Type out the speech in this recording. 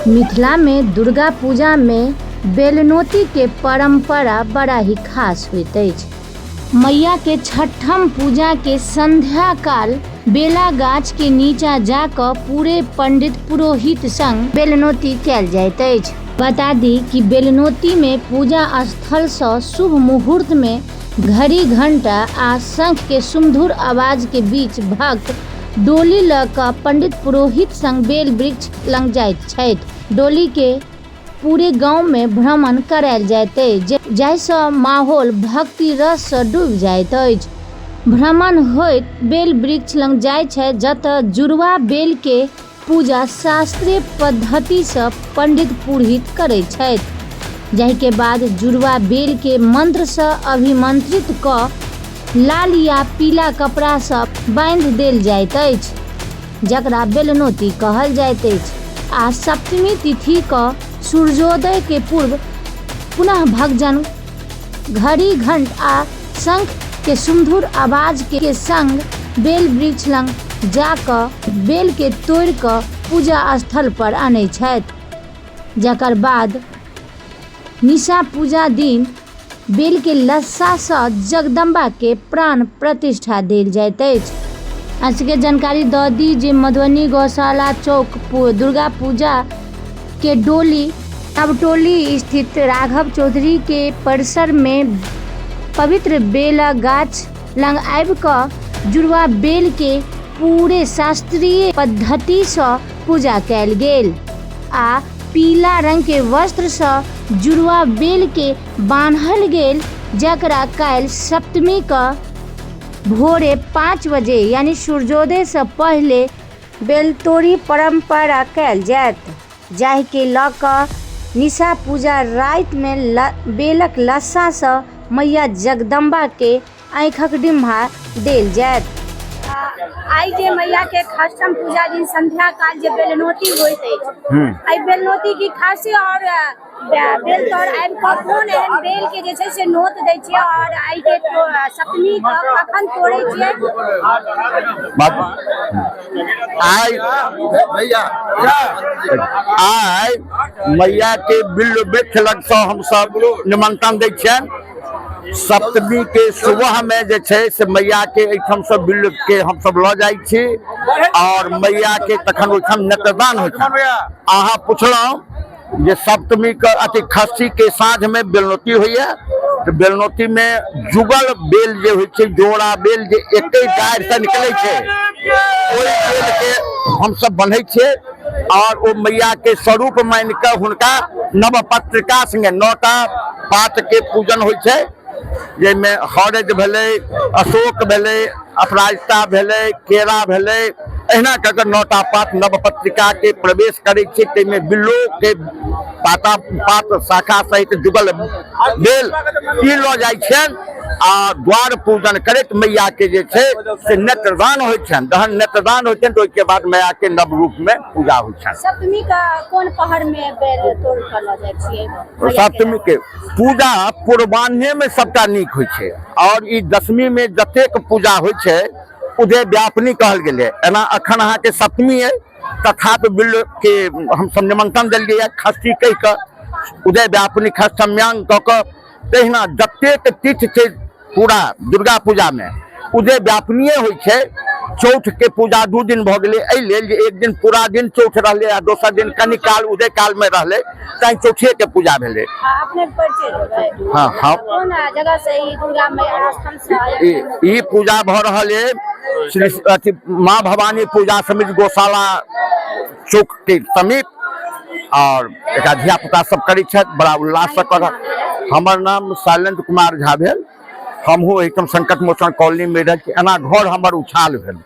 मिथिला में दुर्गा पूजा में बेलनौती के परंपरा बड़ा ही खास होइत अछि। मैया के छठम पूजा के संध्या काल बेला गाछ के नीचा जाकर पूरे पंडित पुरोहित संग बेलनौती कयल जाइत अछि। बता दी कि बेलनौती में पूजा स्थल से शुभ मुहूर्त में घड़ी घंटा आ शंख के सुमधुर आवाज के बीच भक्त डोली ल क पंडित पुरोहित संग बेल वृक्ष लग जाइत छथि। डोली के पूरे गांव में भ्रमण करायल जाइत अछि, जाहिसँ माहौल भक्ति रस से डूबि जाइत अछि। भ्रमण होइत बेल वृक्ष लग जाइत छथि, जतऽ जुड़वा बेल के पूजा शास्त्रीय पद्धति से पंडित पुरोहित करैत छथि। जाहि के बाद जुड़वा बेल के मंत्र से अभिमंत्रित क लाल या पीला कपड़ा से बांध देल जाइत अछि, जकरा बेलनौती कहल जाइत अछि। आ सप्तमी तिथि क सूर्योदय के पूर्व पुनः भक्तजन घड़ी घंट आ शंख के सुमधुर आवाज के संग बेल वृक्ष लग जाकर बेल के तोड़ क पूजा स्थल पर आनै छथि। जकर बाद निशा पूजा दिन बेल के लस्सा से जगदम्बा के प्राण प्रतिष्ठा देल जाइत अछि। आज के जानकारी दऽ दी जे मधुबनी गौशाला चौक दुर्गा पूजा के डोली नवटोली स्थित राघव चौधरी के परिसर में पवित्र बेला गाछ लग आबि कऽ जुड़वा बेल के पूरे शास्त्रीय पद्धति से पूजा कयल गेल आ पीला रंग के वस्त्र से जुड़वा बेल के बान्हल गेल, जकरा काल्हि सप्तमी क भोरे 5 बजे यानी सूर्योदय से पहले बेलतोड़ी परंपरा कयल जायत, जाहि के लऽ कऽ निशा पूजा राति में बेलक लस्सा से मैया जगदम्बा के आँखिक डिम्हा देल जायत। आई जे मैया के खष्टम पूजा दिन संध्या काल जे बेलनौती होइत अछि, आई बेलनौती की खासियत और बेल तोड़ आबि कऽ कोन एहन बेल के जे छै से नोत दै छियै और आई के सप्तमी के कखन तोड़ै छियै? आई मैया के बिल्व वृक्ष लग से हम सब निमंत्रण दै छियनि। सप्तमी के सुबह में जे छै से मैया के एहिठाम से बिल्व के हम सब लऽ जाइ छी और मैया के तखन ओहिठाम नेत्रदान होइ छै। अहाँ पुछलहुँ जे सप्तमी के अति खस्सी के साँझ में बेलनौती होइया, तो बेलनौती में जुगल बेल जे होइ छै, जोड़ा बेल जे एके डारि से निकलै छै, ओहि बेल के हम सब बन्है छियै और ओ मैया के स्वरूप मान के हुनका नव पत्रिका संगे 9टा पात के पूजन होइ छै, जाहिमे हरद भेलै, अशोक भेलै, अपराजिता भेलै, केरा भेलै, एहिना कऽ कऽ 9टा पात नव पत्रिका के प्रवेश करै छै। ताहिमे बिल्लो के पाता पात शाखा सहित जुगल बेल ई लऽ जाइ छनि आ द्वार पूजन करैत मैया के जे छै से नेत्रदान होइ छनि। जहन नेत्रदान होइ छनि तऽ ओहिके बाद मैया के नव रूप में पूजा होइ छनि। सप्तमी का कोन पहर में बेल तोड़ कऽ लऽ जाइ छियै? सप्तमी के पूजा पूर्वाह्ने में सबटा नीक होइ छै और ई दशमी में जतेक पूजा होइ छै उदय व्यापनी कहल गेलै। एना अखन अहाँ के सप्तमी है तथात बिल्व के हम सब निमंत्रण देलियै खस्ती कहि कऽ उदय व्यापनी खस्तम्यांग कऽ कऽ। तहिना जतेक तिथि छै पूरा दुर्गा पूजा में उदय व्यापनीय होइ छै। चौथ के पूजा 2 दिन भऽ गेलै, एहि लेल जे एक दिन पूरा दिन चौथ रहलै आ दोसर दिन कनि काल उदय काल में रहलै, तैं चौथे के पूजा भेलै। अपने परिचय देबै? हाँ हाँ, कोन जगह से ई दुर्गा मैया स्थान से ई पूजा भऽ रहल है श्री अथी माँ भवानी पूजा समिति गौशाला चौक के समीप और एक धिया पुता सब करै छथि, बड़ा उल्लास से करत। हमर नाम शैलेंद्र कुमार झा भेल, हमहूँ एकदम संकट मोचन कॉलोनी में रह। एना घर हमर उछाल भेल।